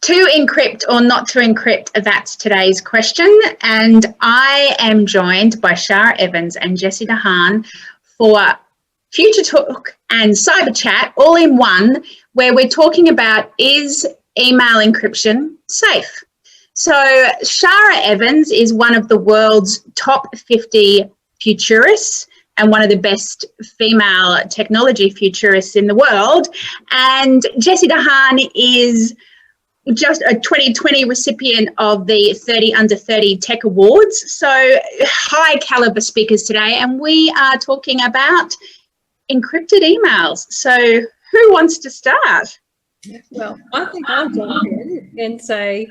To encrypt or not to encrypt, that's today's question. And I am joined by Shara Evans and Jessie DeHaan for Future Talk and Cyber Chat all in one, where we're talking about, is email encryption safe? So Shara Evans is one of the world's top 50 futurists and one of the best female technology futurists in the world. And Jessie DeHaan is just a 2020 recipient of the 30 Under 30 Tech Awards. So high caliber speakers today, and we are talking about encrypted emails. So who wants to start? Well, I think I'll jump in and say,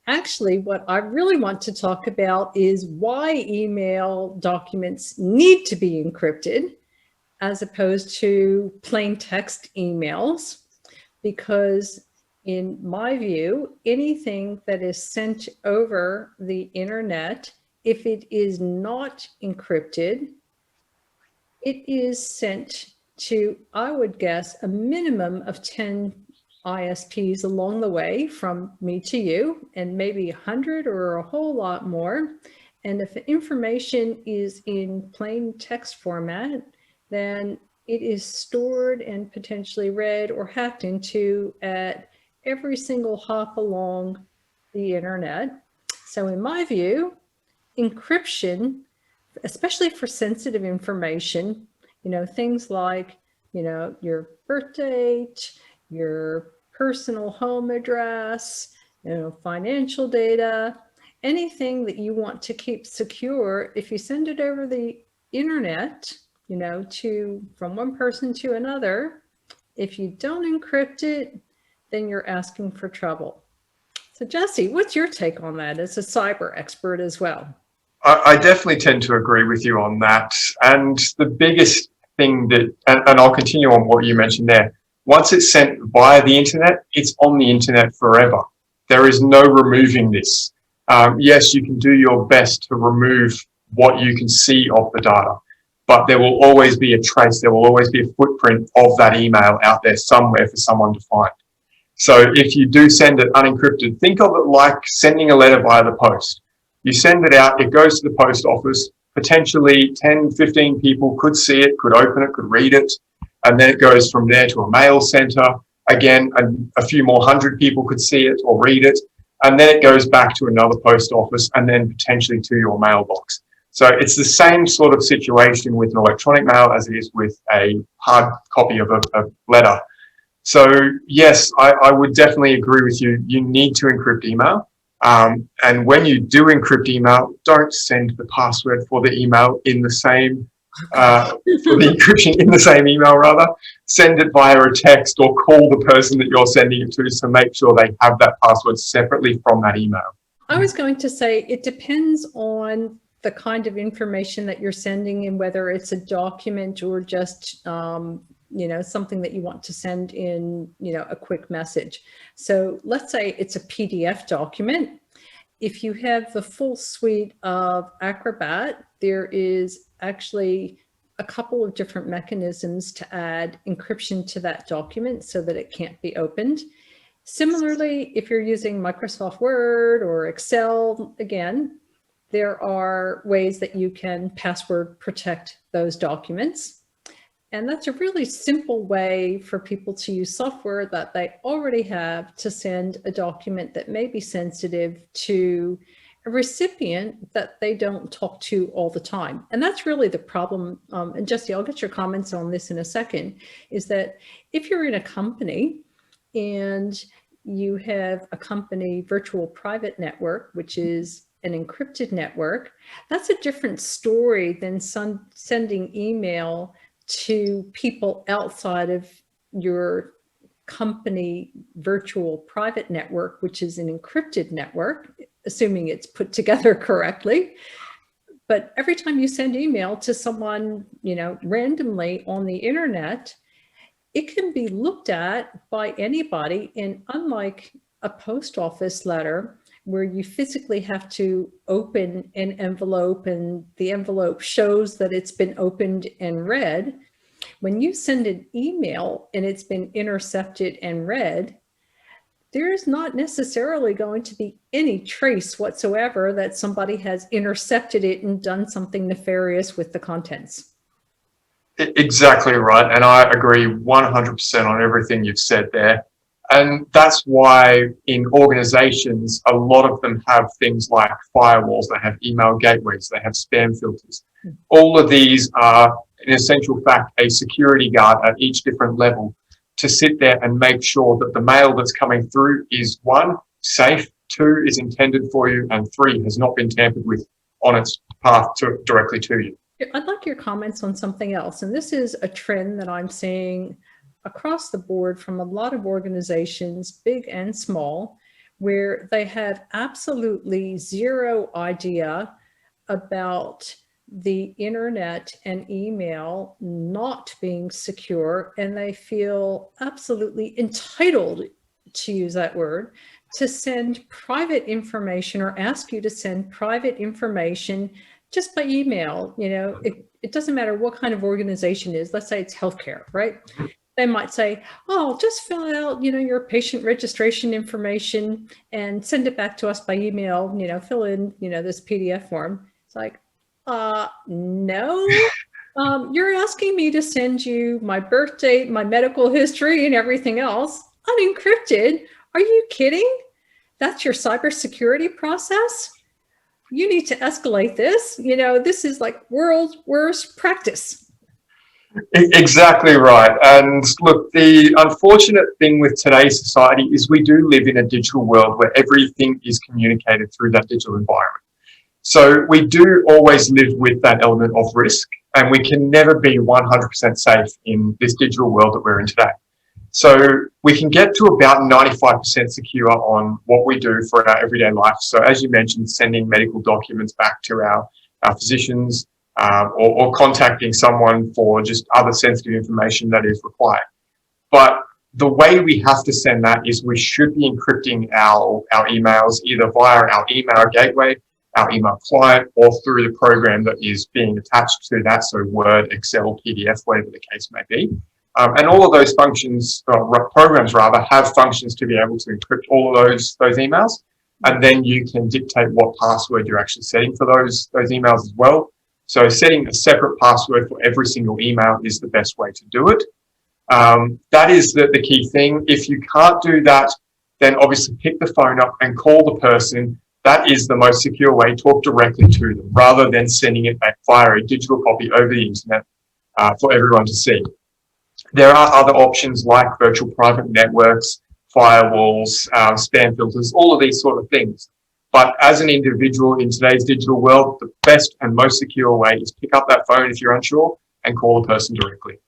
actually, what I really want to talk about is why email documents need to be encrypted as opposed to plain text emails, because in my view, anything that is sent over the internet, if it is not encrypted, it is sent to, I would guess, a minimum of 10 ISPs along the way from me to you, and maybe 100 or a whole lot more. And if the information is in plain text format, then it is stored and potentially read or hacked into at every single hop along the internet. So in my view, encryption, especially for sensitive information, things like, your birth date, your personal home address, financial data, anything that you want to keep secure, if you send it over the internet, from one person to another, if you don't encrypt it, then you're asking for trouble. So Jessie, what's your take on that as a cyber expert as well? I definitely tend to agree with you on that. And the biggest thing that, and I'll continue on what you mentioned there, once it's sent via the internet, it's on the internet forever. There is no removing this. Yes, you can do your best to remove what you can see of the data, but there will always be a trace, there will always be a footprint of that email out there somewhere for someone to find. So if you do send it unencrypted, think of it like sending a letter via the post. You send it out, it goes to the post office, potentially 10, 15 people could see it, could open it, could read it, and then it goes from there to a mail center. Again, a few more hundred people could see it or read it, and then it goes back to another post office and then potentially to your mailbox. So it's the same sort of situation with an electronic mail as it is with a hard copy of a letter. So yes, I would definitely agree with you. You need to encrypt email. And when you do encrypt email, don't send the password for the email in the same, for the encryption in the same email rather. Send it via a text or call the person that you're sending it to, so make sure they have that password separately from that email. I was going to say it depends on the kind of information that you're sending and whether it's a document or just something that you want to send in, a quick message. So let's say it's a PDF document. If you have the full suite of Acrobat, there is actually a couple of different mechanisms to add encryption to that document so that it can't be opened. Similarly, if you're using Microsoft Word or Excel, again, there are ways that you can password protect those documents. And that's a really simple way for people to use software that they already have to send a document that may be sensitive to a recipient that they don't talk to all the time. And that's really the problem. And Jessie, I'll get your comments on this in a second, is that if you're in a company and you have a company virtual private network, which is an encrypted network, that's a different story than sending email to people outside of your company virtual private network, which is an encrypted network, assuming it's put together correctly. But every time you send email to someone, randomly on the internet, it can be looked at by anybody. And unlike a post office letter, where you physically have to open an envelope and the envelope shows that it's been opened and read, when you send an email and it's been intercepted and read, there's not necessarily going to be any trace whatsoever that somebody has intercepted it and done something nefarious with the contents. Exactly right. And I agree 100% on everything you've said there. And that's why in organizations, a lot of them have things like firewalls, they have email gateways, they have spam filters. All of these are, in essential fact, a security guard at each different level to sit there and make sure that the mail that's coming through is, one, safe, two, is intended for you, and three, has not been tampered with on its path directly to you. I'd like your comments on something else. And this is a trend that I'm seeing across the board from a lot of organizations, big and small, where they have absolutely zero idea about the internet and email not being secure, and they feel absolutely entitled, to use that word, to send private information or ask you to send private information just by email. You know, it doesn't matter what kind of organization it is. Let's say it's healthcare, right? They might say, oh, just fill out, you know, your patient registration information and send it back to us by email, you know, fill in, you know, this PDF form. It's like, no, you're asking me to send you my birth date, my medical history, and everything else unencrypted. Are you kidding? That's your cybersecurity process? You need to escalate this. You know, this is like world's worst practice. Exactly right. And look, the unfortunate thing with today's society is we do live in a digital world where everything is communicated through that digital environment. So we do always live with that element of risk, and we can never be 100% safe in this digital world that we're in today. So we can get to about 95% secure on what we do for our everyday life. So as you mentioned, sending medical documents back to our physicians, or contacting someone for just other sensitive information that is required. But the way we have to send that is we should be encrypting our emails either via our email gateway, our email client, or through the program that is being attached to that, so Word, Excel, PDF, whatever the case may be. And all of those functions, programs rather, have functions to be able to encrypt all of those emails. And then you can dictate what password you're actually setting for those emails as well. So setting a separate password for every single email is the best way to do it. That is the key thing. If you can't do that, then obviously pick the phone up and call the person. That is the most secure way. Talk directly to them rather than sending it back via a digital copy over the internet for everyone to see. There are other options like virtual private networks, firewalls, spam filters, all of these sort of things. But as an individual in today's digital world, the best and most secure way is pick up that phone if you're unsure and call the person directly.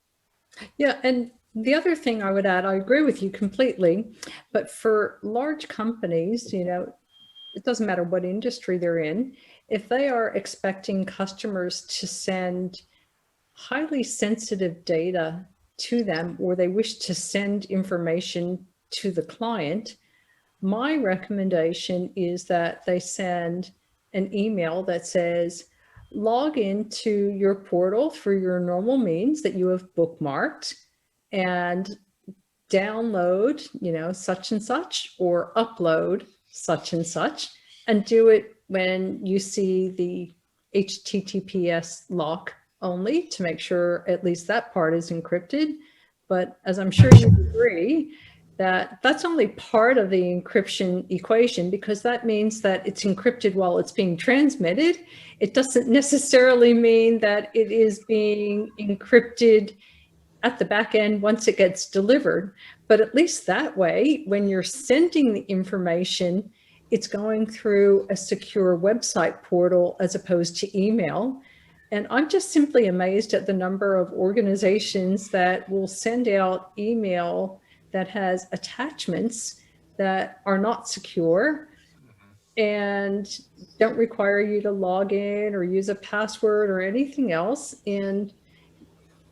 Yeah, and the other thing I would add, I agree with you completely, but for large companies, you know, it doesn't matter what industry they're in, if they are expecting customers to send highly sensitive data to them, or they wish to send information to the client, my recommendation is that they send an email that says, log into your portal through your normal means that you have bookmarked and download, you know, such and such, or upload such and such, and do it when you see the HTTPS lock only to make sure at least that part is encrypted. But as I'm sure you agree, that's only part of the encryption equation, because that means that it's encrypted while it's being transmitted. It doesn't necessarily mean that it is being encrypted at the back end once it gets delivered. But at least that way, when you're sending the information, it's going through a secure website portal as opposed to email. And I'm just simply amazed at the number of organizations that will send out email that has attachments that are not secure and don't require you to log in or use a password or anything else. And,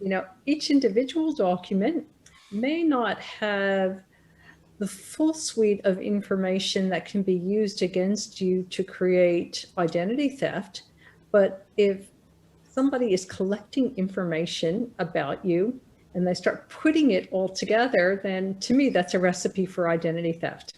you know, each individual document may not have the full suite of information that can be used against you to create identity theft. But if somebody is collecting information about you and they start putting it all together, then to me, that's a recipe for identity theft.